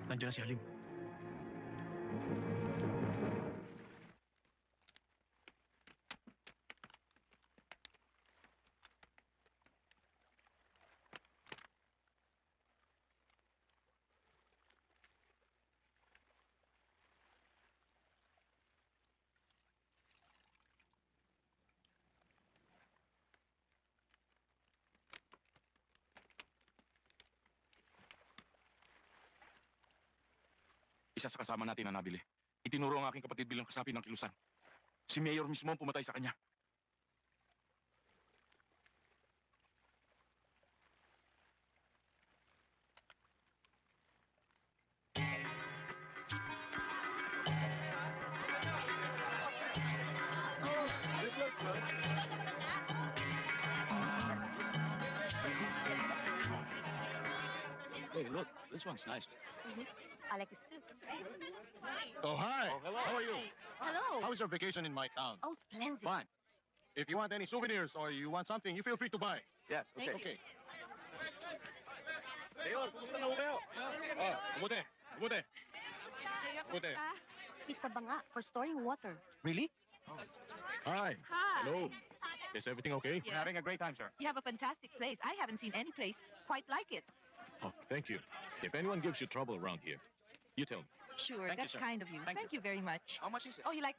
Nandiyan na si Halim. Isa sa kasama natin na nabili. Itinuro ang aking kapatid bilang kasapi ng kilusan. Si Mayor mismo ang pumatay sa kanya. Hey, look, this one's nice. I like this too. Oh, hi. Oh, hello. How are you? Hello. How was your vacation in my town? Oh, splendid. Fine. If you want any souvenirs or you want something, you feel free to buy. Yes, okay. Thank you. Okay. Mayor, kumusta na ho kayo? Mabuti. Mabuti. Mabuti. Kita ba nga for storing water? Really? Hi. Hi. Hello. Is everything okay? Yeah. Having a great time, sir. You have a fantastic place. I haven't seen any place quite like it. Oh, thank you. If anyone gives you trouble around here, you tell me. Sure, Thank you, that's sir. kind of you. Thank Thank you very much. How much is it? Oh, you like...